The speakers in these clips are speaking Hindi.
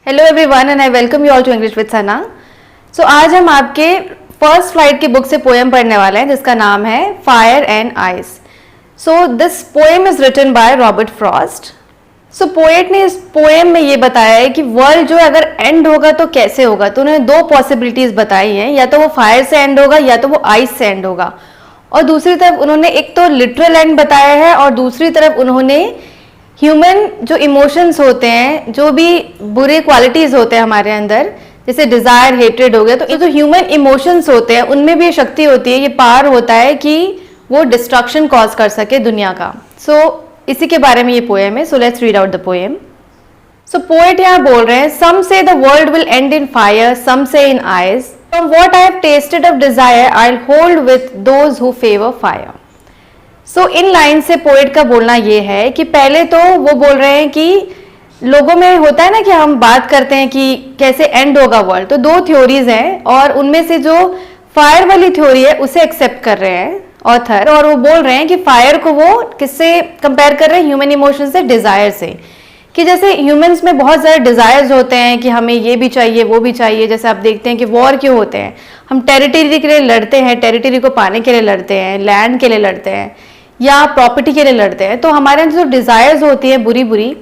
Hello everyone and I welcome you all to English with Sana. So आज हम आपके फर्स्ट फ्लाइट की बुक से पोएम पढ़ने वाले हैं जिसका नाम है fire and ice. So this poem is written by Robert Frost. So poet ने इस पोएम में ये बताया है कि वर्ल्ड जो है अगर एंड होगा तो कैसे होगा। तो उन्होंने दो पॉसिबिलिटीज बताई हैं, या तो वो फायर से एंड होगा या तो वो आइस से एंड होगा। और दूसरी तरफ उन्होंने एक तो लिटरल एंड बताया है और दूसरी तरफ उन्होंने ह्यूमन जो इमोशंस होते हैं, जो भी बुरे क्वालिटीज होते हैं हमारे अंदर, जैसे डिजायर हेट्रेड हो गया, तो ये जो ह्यूमन इमोशंस होते हैं उनमें भी ये शक्ति होती है, ये पावर होता है कि वो डिस्ट्रक्शन कॉज कर सके दुनिया का। सो इसी के बारे में ये पोएम है। So let's read out the poem. So poet यहाँ बोल रहे हैं, सम से the world will end in fire, some से in ice, from what I have tasted of desire I will hold with those who favour fire. So इन लाइन से पोएट का बोलना ये है कि पहले तो वो बोल रहे हैं कि लोगों में होता है ना कि हम बात करते हैं कि कैसे एंड होगा वर्ल्ड, तो दो थ्योरीज हैं और उनमें से जो फायर वाली थ्योरी है उसे एक्सेप्ट कर रहे हैं ऑथर, और वो बोल रहे हैं कि फायर को वो किससे कंपेयर कर रहे हैं, ह्यूमन इमोशन से, डिजायर से। कि जैसे ह्यूमंस में बहुत सारे डिजायर्स होते हैं कि हमें ये भी चाहिए वो भी चाहिए। जैसे आप देखते हैं कि वॉर क्यों होते हैं, हम टेरिटरी के लिए लड़ते हैं, टेरिटरी को पाने के लिए लड़ते हैं, लैंड के लिए लड़ते हैं या प्रॉपर्टी के लिए लड़ते हैं। तो हमारे अंदर जो डिजायर्स होती है बुरी बुरी,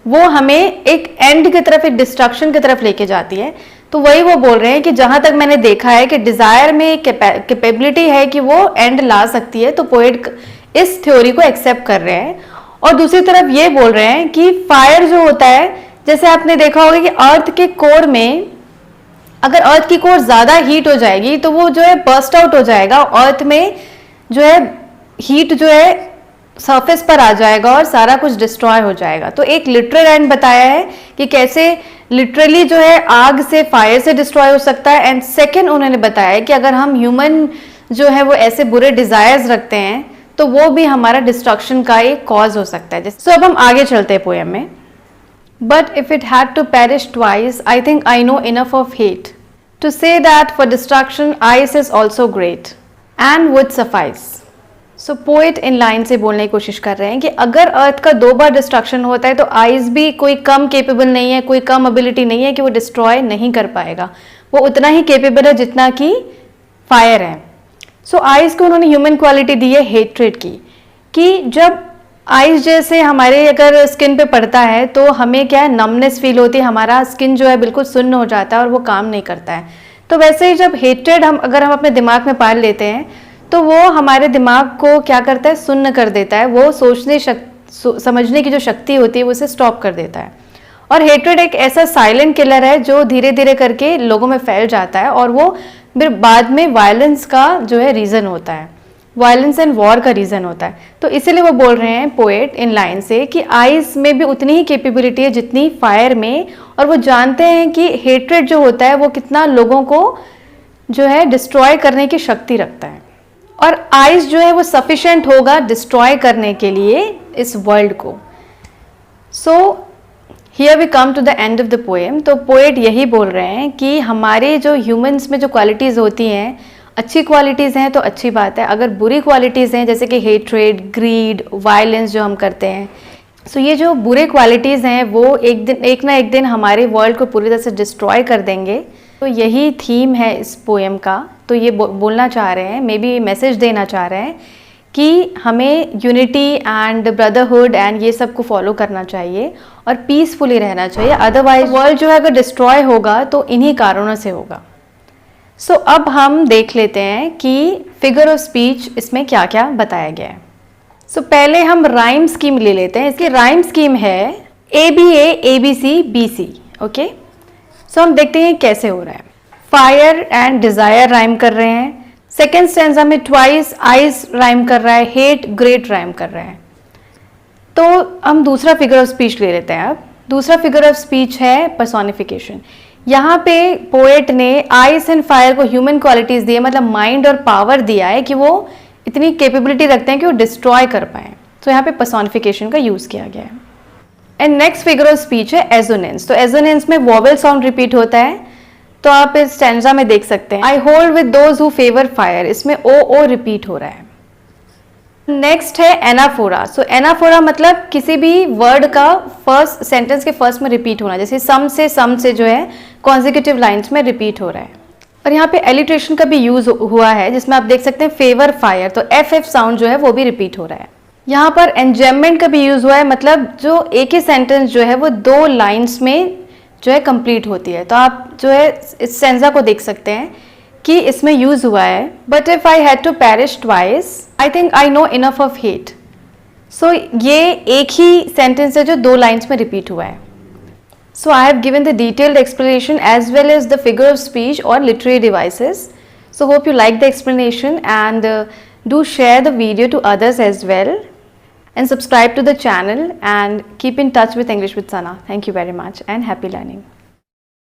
वो हमें एक एंड की तरफ, एक डिस्ट्रक्शन की तरफ लेके जाती है। तो वही वो बोल रहे हैं कि जहां तक मैंने देखा है कि डिजायर में कैपेबिलिटी है कि वो एंड ला सकती है, तो पोएट इस थ्योरी को एक्सेप्ट कर रहे हैं। और दूसरी तरफ ये बोल रहे हैं कि फायर जो होता है, जैसे आपने देखा होगा कि अर्थ के कोर में, अगर अर्थ की कोर ज्यादा हीट हो जाएगी तो वो जो है बर्स्ट आउट हो जाएगा, अर्थ में जो है हीट जो है सरफेस पर आ जाएगा और सारा कुछ डिस्ट्रॉय हो जाएगा। तो एक लिटरल एंड बताया है कि कैसे लिटरली जो है आग से, फायर से डिस्ट्रॉय हो सकता है। एंड सेकेंड उन्होंने बताया है कि अगर हम ह्यूमन जो है वो ऐसे बुरे डिजायर्स रखते हैं तो वो भी हमारा डिस्ट्रक्शन का एक कॉज हो सकता है। सो अब हम आगे चलते हैं पोएम में। But if it had to perish twice I think I know enough of hate to say that for destruction ice is also great and would suffice. So poet इन लाइन से बोलने की कोशिश कर रहे हैं कि अगर अर्थ का 2 बार डिस्ट्रक्शन होता है तो आइस भी कोई कम केपेबल नहीं है, कोई कम एबिलिटी नहीं है कि वो डिस्ट्रॉय नहीं कर पाएगा। वो उतना ही केपेबल है जितना कि फायर है। सो आइस को उन्होंने ह्यूमन क्वालिटी दी है हेट्रेड की, कि जब आइस जैसे हमारे अगर स्किन पे पड़ता है तो हमें क्या है, नमनेस फील होती है, हमारा स्किन जो है बिल्कुल सुन्न हो जाता है और वो काम नहीं करता है। तो वैसे ही जब हेट्रेड अगर हम अपने दिमाग में पाल लेते हैं तो वो हमारे दिमाग को क्या करता है, सुन्न कर देता है। वो समझने की जो शक्ति होती है वो उसे स्टॉप कर देता है। और हेट्रेड एक ऐसा साइलेंट किलर है जो धीरे धीरे करके लोगों में फैल जाता है और वो फिर बाद में वायलेंस का जो है रीज़न होता है, वायलेंस एंड वॉर का रीज़न होता है। तो इसीलिए वो बोल रहे हैं पोएट इन लाइन से कि आइस में भी उतनी ही कैपेबिलिटी है जितनी फायर में, और वो जानते हैं कि हेट्रेड जो होता है वो कितना लोगों को जो है डिस्ट्रॉय करने की शक्ति रखता है, और आइस जो है वो सफिशिएंट होगा डिस्ट्रॉय करने के लिए इस वर्ल्ड को। So here we come to the end of the poem. तो पोएट यही बोल रहे हैं कि हमारे जो ह्यूमंस में जो क्वालिटीज़ होती हैं, अच्छी क्वालिटीज़ हैं तो अच्छी बात है, अगर बुरी क्वालिटीज़ हैं जैसे कि हेट्रेड, ग्रीड, वायलेंस जो हम करते हैं, सो ये जो बुरे क्वालिटीज़ हैं वो एक ना एक दिन हमारे वर्ल्ड को पूरी तरह से डिस्ट्रॉय कर देंगे। तो यही थीम है इस पोएम का। तो ये बोलना चाह रहे हैं, मे बी मैसेज देना चाह रहे हैं कि हमें यूनिटी एंड ब्रदरहुड एंड ये सब को फॉलो करना चाहिए और पीसफुली रहना चाहिए। अदरवाइज वर्ल्ड जो है अगर डिस्ट्रॉय होगा तो इन्हीं कारणों से होगा। सो अब हम देख लेते हैं कि फिगर ऑफ स्पीच इसमें क्या क्या बताया गया है। सो पहले हम राइम स्कीम ले लेते हैं। इसकी राइम स्कीम है ABA ABC BC। ओके, सो हम देखते हैं कैसे हो रहा है। फायर एंड डिजायर राइम कर रहे हैं। सेकेंड स्टैंजा में ट्वाइस आइस राइम कर रहा है, हेट ग्रेट राइम कर रहे हैं। तो हम दूसरा फिगर ऑफ स्पीच ले लेते हैं। अब दूसरा फिगर ऑफ स्पीच है पर्सोनिफिकेशन। यहाँ पे पोएट ने आइस एंड फायर को ह्यूमन क्वालिटीज दी है, मतलब माइंड और पावर दिया है कि वो इतनी कैपेबिलिटी रखते हैं कि वो डिस्ट्रॉय कर पाए। तो यहाँ पे पर्सोनिफिकेशन का यूज किया गया है। And next figure of speech है एजोनेंस। तो एजोनेंस में वोवेल साउंड रिपीट होता है, तो आप इस स्टैंजा में देख सकते हैं I hold with those who favour fire, इसमें ओ रिपीट हो रहा है। नेक्स्ट है एनाफोरा। सो एनाफोरा मतलब किसी भी वर्ड का फर्स्ट सेंटेंस के फर्स्ट में रिपीट होना, जैसे सम से जो है कॉन्जिक्यूटिव लाइन्स में रिपीट हो रहा है। और यहाँ पे एलिट्रेशन का भी यूज हुआ है, जिसमें आप देख सकते हैं फेवर फायर, तो एफ साउंड जो है वो भी रिपीट हो रहा है। यहाँ पर एंजेममेंट का भी यूज हुआ है, मतलब जो एक ही सेंटेंस जो है वो 2 लाइन्स में जो है कंप्लीट होती है। तो आप जो है इस सेंसा को देख सकते हैं कि इसमें यूज हुआ है। But if I had to perish twice I think I know enough of hate. So ये एक ही सेंटेंस है जो 2 लाइन्स में रिपीट हुआ है। So I have given the detailed explanation as well as the figure of speech or literary devices. So hope you like the explanation, and do share the video to others as well, and subscribe to the channel and keep in touch with English with Sana. Thank you very much and happy learning.